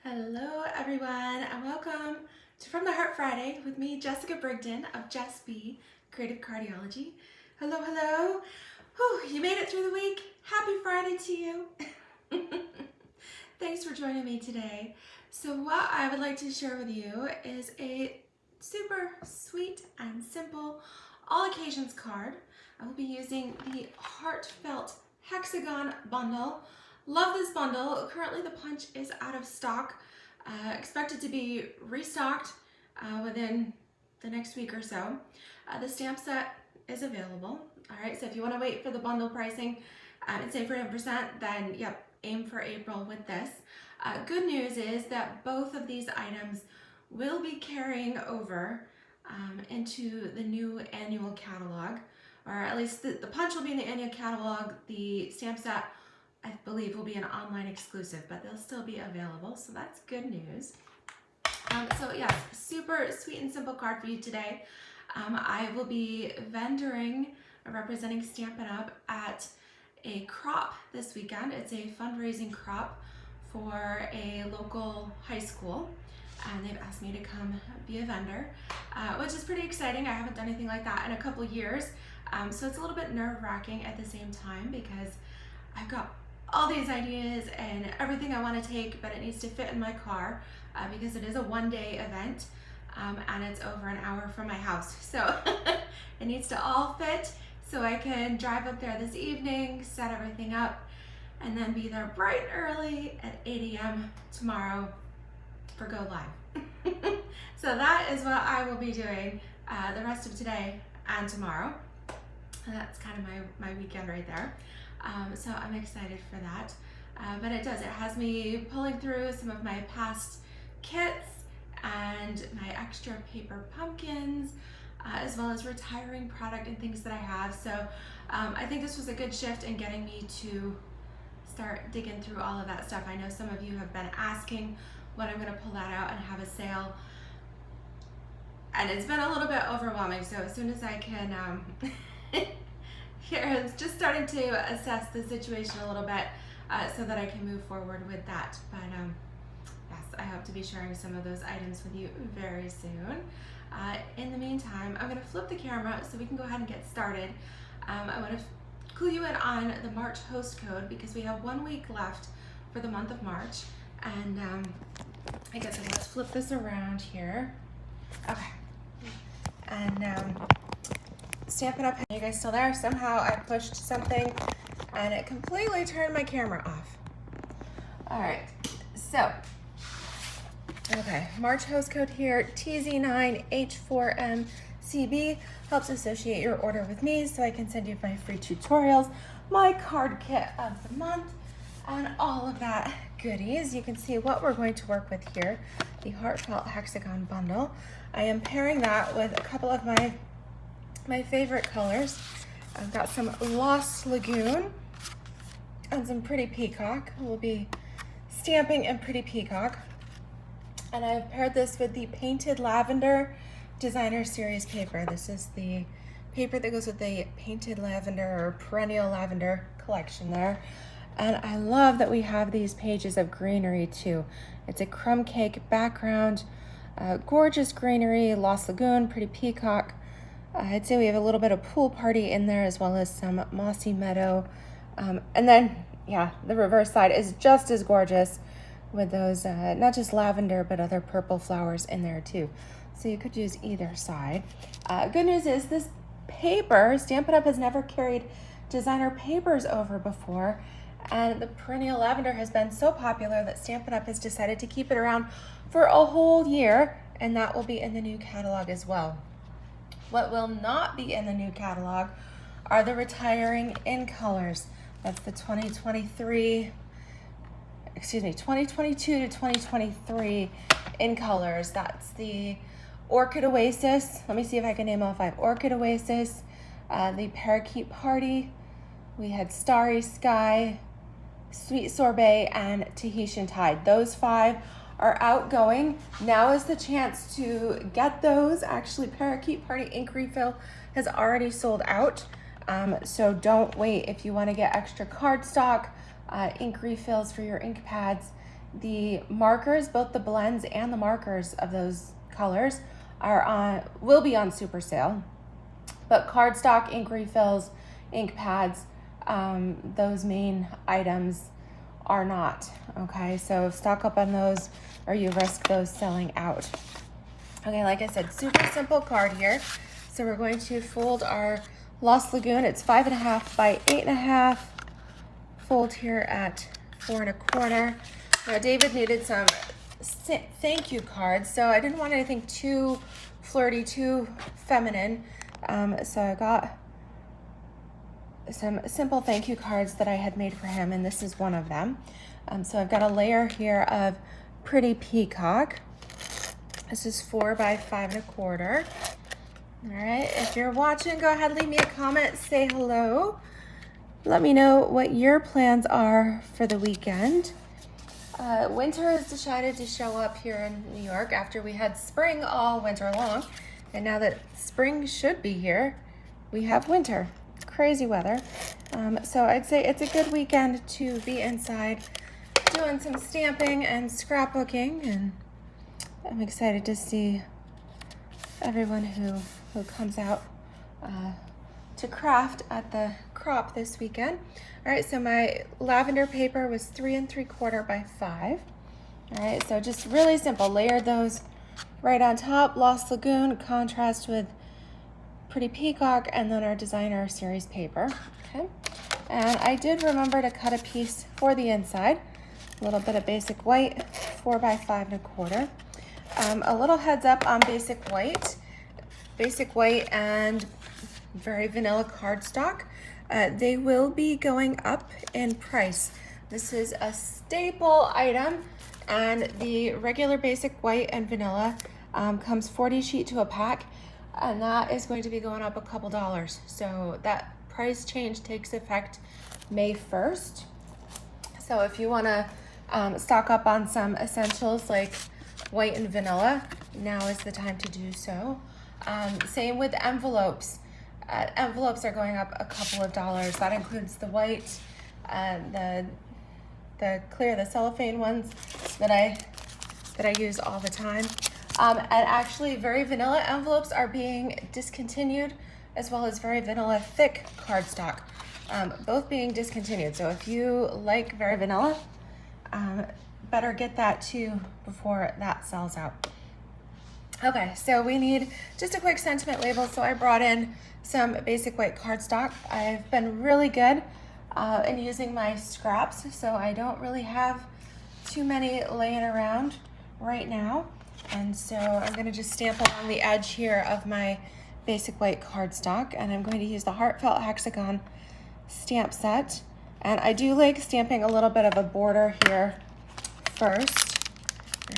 Hello everyone and welcome to From the Heart Friday with me, Jessica Brigden of JessBCreativeCardiology. Hello, hello. Whew, you made it through the week. Happy Friday to you. Thanks for joining me today. So what I would like to share with you is a super sweet and simple all occasions card. I will be using the Heartfelt Hexagon bundle. Love this bundle. Currently the punch is out of stock. Expected to be restocked within the next week or so. The stamp set is available. All right, so if you want to wait for the bundle pricing and save for 10%, then yep, aim for April with this. Good news is that both of these items will be carrying over into the new annual catalog, or at least the punch will be in the annual catalog. The stamp set, I believe, will be an online exclusive, but they'll still be available, so that's good news. So yes, super sweet and simple card for you today. I will be vendoring, representing Stampin' Up! At a crop this weekend. It's a fundraising crop for a local high school, and they've asked me to come be a vendor, which is pretty exciting. I haven't done anything like that in a couple years, so it's a little bit nerve-wracking at the same time because I've got all these ideas and everything I want to take, but it needs to fit in my car because it is a one-day event and it's over an hour from my house. So it needs to all fit so I can drive up there this evening, set everything up, and then be there bright and early at 8 a.m. tomorrow for Go Live. So that is what I will be doing the rest of today and tomorrow. And that's kind of my weekend right there. So I'm excited for that. But it has me pulling through some of my past kits and my extra paper pumpkins, as well as retiring product and things that I have. So I think this was a good shift in getting me to start digging through all of that stuff. I know some of you have been asking when I'm going to pull that out and have a sale. And it's been a little bit overwhelming. So as soon as I can, here is just starting to assess the situation a little bit so that I can move forward with that. But yes, I hope to be sharing some of those items with you very soon. In the meantime, I'm going to flip the camera so we can go ahead and get started. I want to clue you in on the March host code because we have 1 week left for the month of March. And I guess let's flip this around here. Okay. And Stampin' Up! Are you guys still there? Somehow I pushed something and it completely turned my camera off. All right, so, okay, March host code here, TZ9H4MCB, helps associate your order with me so I can send you my free tutorials, my card kit of the month, and all of that goodies. You can see what we're going to work with here, the Heartfelt Hexagon bundle. I am pairing that with a couple of my favorite colors. I've got some Lost Lagoon and some Pretty Peacock. We'll be stamping in Pretty Peacock. And I've paired this with the Painted Lavender Designer Series paper. This is the paper that goes with the Painted Lavender or Perennial Lavender collection there. And I love that we have these pages of greenery too. It's a crumb cake background, gorgeous greenery, Lost Lagoon, Pretty Peacock. I'd say we have a little bit of pool party in there as well as some mossy meadow. And then, yeah, the reverse side is just as gorgeous with those, not just lavender, but other purple flowers in there too. So you could use either side. Good news is this paper, Stampin' Up! Has never carried designer papers over before. And the Perennial Lavender has been so popular that Stampin' Up! Has decided to keep it around for a whole year. And that will be in the new catalog as well. What will not be in the new catalog are the retiring in colors. That's the 2022 to 2023 in colors. That's the Orchid Oasis. Let me see if I can name all 5. Orchid Oasis, the Parakeet Party. We had Starry Sky, Sweet Sorbet, and Tahitian Tide. Those 5 are outgoing. Now is the chance to get those. Actually, Parakeet Party ink refill has already sold out. So don't wait if you want to get extra cardstock, ink refills for your ink pads. The markers, both the blends and the markers of those colors will be on super sale. But cardstock, ink refills, ink pads, those main items are not, okay? So stock up on those or you risk those selling out. Okay, like I said, super simple card here. So we're going to fold our Lost Lagoon. It's 5.5 by 8.5. Fold here at 4 1/4. Now David needed some thank you cards, so I didn't want anything too flirty, too feminine. So I got some simple thank you cards that I had made for him, and this is one of them. So I've got a layer here of Pretty Peacock. This is 4 by 5 1/4. All right, if you're watching, go ahead, leave me a comment, say hello. Let me know what your plans are for the weekend. Winter has decided to show up here in New York after we had spring all winter long. And now that spring should be here, we have winter. Crazy weather. So I'd say it's a good weekend to be inside doing some stamping and scrapbooking, and I'm excited to see everyone who comes out to craft at the crop this weekend. All right, so my lavender paper was 3 3/4 by 5. All right, so just really simple. Layered those right on top. Lost Lagoon, contrast with Pretty Peacock, and then our designer series paper. Okay, and I did remember to cut a piece for the inside. A little bit of basic white, 4 by 5 1/4. A little heads up on basic white. Basic white and very vanilla cardstock. They will be going up in price. This is a staple item, and the regular basic white and vanilla comes 40 sheet to a pack, and that is going to be going up a couple dollars. So that price change takes effect May 1st. So if you want to stock up on some essentials like white and vanilla, now is the time to do so. Same with envelopes. Envelopes are going up a couple of dollars. That includes the white, the clear, the cellophane ones that I use all the time. And actually, very vanilla envelopes are being discontinued, as well as very vanilla thick cardstock, both being discontinued. So if you like very vanilla, better get that too before that sells out. Okay, so we need just a quick sentiment label. So I brought in some basic white cardstock. I've been really good in using my scraps, so I don't really have too many laying around right now. And so I'm gonna just stamp along the edge here of my basic white cardstock, and I'm going to use the Heartfelt Hexagon stamp set. And I do like stamping a little bit of a border here first.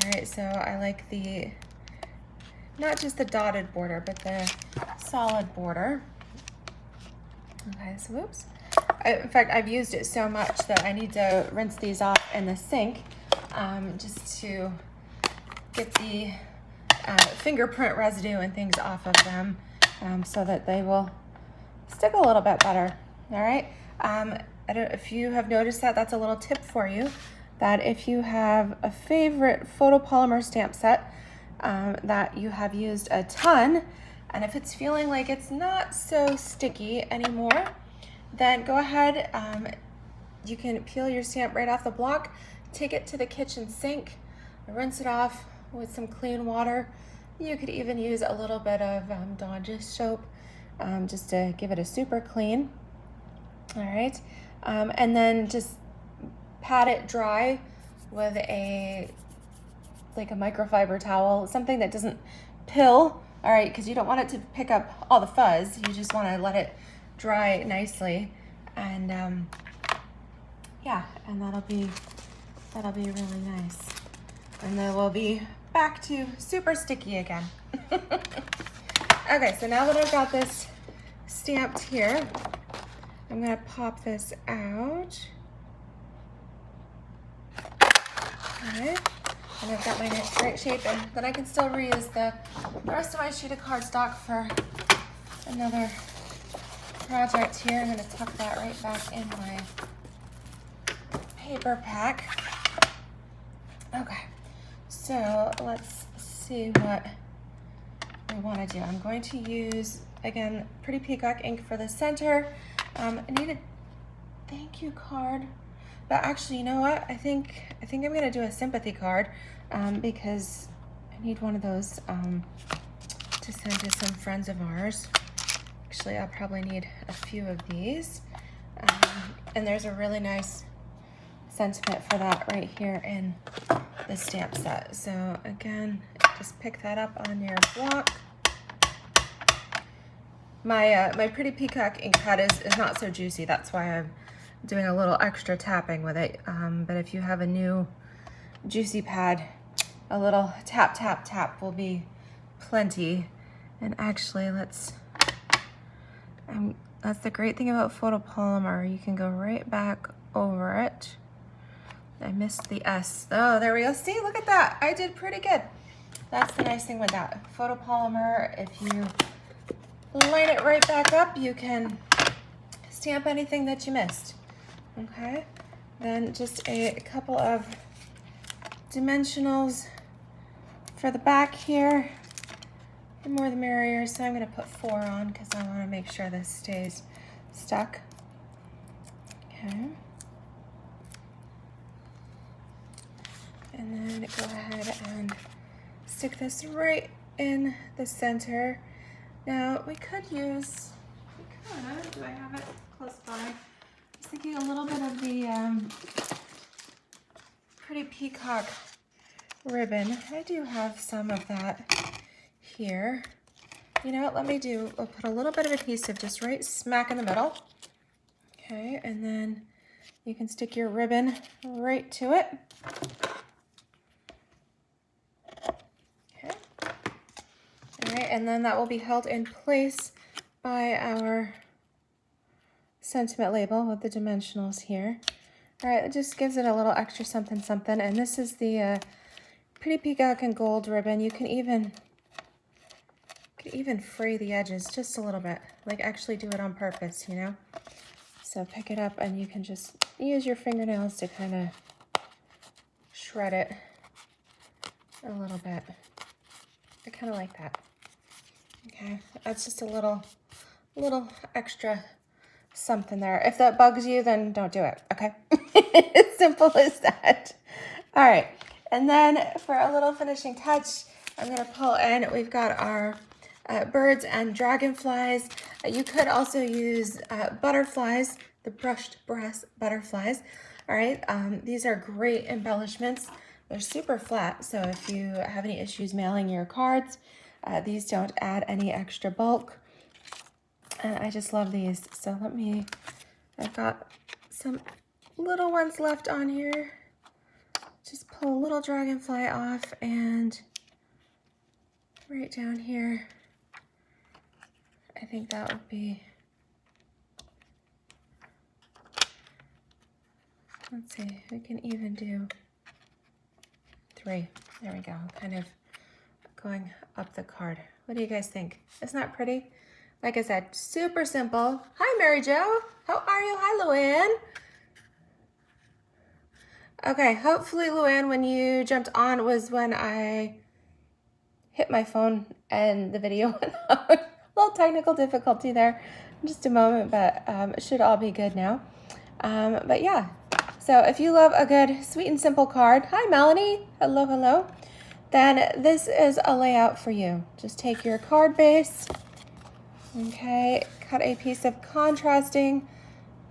All right, so I like the, not just the dotted border, but the solid border. Okay, so whoops. In fact, I've used it so much that I need to rinse these off in the sink just to get the fingerprint residue and things off of them so that they will stick a little bit better. All right. I don't, if you have noticed that, that's a little tip for you, that if you have a favorite photopolymer stamp set that you have used a ton, and if it's feeling like it's not so sticky anymore, then go ahead, you can peel your stamp right off the block, take it to the kitchen sink, rinse it off with some clean water. You could even use a little bit of Dawn soap just to give it a super clean. All right, and then just pat it dry with like a microfiber towel, something that doesn't pill. All right, because you don't want it to pick up all the fuzz. You just want to let it dry nicely, and yeah, and that'll be really nice. And then we'll be back to super sticky again. Okay, so now that I've got this stamped here, I'm gonna pop this out. Okay, and I've got my right shape, and then I can still reuse the rest of my sheet of cardstock for another project here. I'm gonna tuck that right back in my paper pack. Okay, so let's see what we want to do. I'm going to use, again, Pretty Peacock ink for the center. I need a thank you card, but actually, you know what? I think I'm going to do a sympathy card because I need one of those to send to some friends of ours. Actually, I'll probably need a few of these. And there's a really nice sentiment for that right here in the stamp set. So again, just pick that up on your block. My Pretty Peacock ink pad is not so juicy. That's why I'm doing a little extra tapping with it. But if you have a new juicy pad, a little tap, tap, tap will be plenty. And actually, that's the great thing about photopolymer. You can go right back over it. I missed the S. Oh, there we go. See, look at that. I did pretty good. That's the nice thing with that. Photopolymer, if you line it right back up, you can stamp anything that you missed. Okay? Then just a couple of dimensionals for the back here. The more the merrier, so I'm going to put 4 on because I want to make sure this stays stuck. Okay. And then go ahead and stick this right in the center. Now we could use, do I have it close by? I was thinking a little bit of the Pretty Peacock ribbon. I do have some of that here. You know what, I'll put a little bit of adhesive just right smack in the middle. Okay, and then you can stick your ribbon right to it. All right, and then that will be held in place by our sentiment label with the dimensionals here. All right, it just gives it a little extra something something. And this is the Pretty Peacock and Gold ribbon. You can even fray the edges just a little bit, like actually do it on purpose, you know? So pick it up and you can just use your fingernails to kind of shred it a little bit. I kind of like that. Okay, that's just a little extra something there. If that bugs you, then don't do it, okay? As simple as that. All right, and then for a little finishing touch, I'm gonna pull in, we've got our birds and dragonflies. You could also use butterflies, the brushed brass butterflies. All right, these are great embellishments. They're super flat, so if you have any issues mailing your cards, these don't add any extra bulk. And I just love these. So I've got some little ones left on here. Just pull a little dragonfly off and right down here. I think that would be, let's see, we can even do 3. There we go, kind of going up the card. What do you guys think? Isn't that pretty? Like I said, super simple. Hi, Mary Jo. How are you? Hi, Luann. Okay, hopefully, Luann, when you jumped on was when I hit my phone and the video went out. A little technical difficulty there. Just a moment, but it should all be good now. But yeah, so if you love a good, sweet and simple card, hi, Melanie. Hello, hello. Then this is a layout for you. Just take your card base, okay, cut a piece of contrasting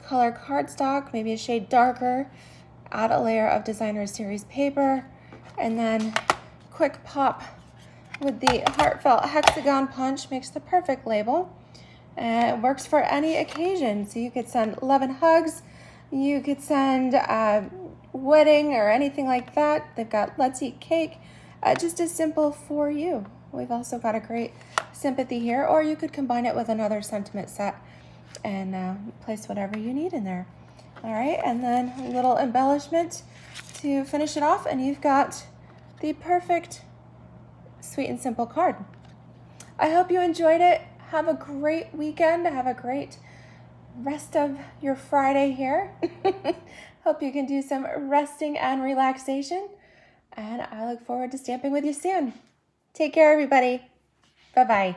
color cardstock, maybe a shade darker, add a layer of designer series paper, and then quick pop with the Heartfelt Hexagon punch makes the perfect label. And it works for any occasion. So you could send love and hugs, you could send wedding or anything like that. They've got let's eat cake, just as simple for you. We've also got a great sympathy here, or you could combine it with another sentiment set and place whatever you need in there. All right, and then a little embellishment to finish it off, and you've got the perfect sweet and simple card. I hope you enjoyed it. Have a great weekend. Have a great rest of your Friday here. Hope you can do some resting and relaxation. and I look forward to stamping with you soon. Take care, everybody. Bye-bye.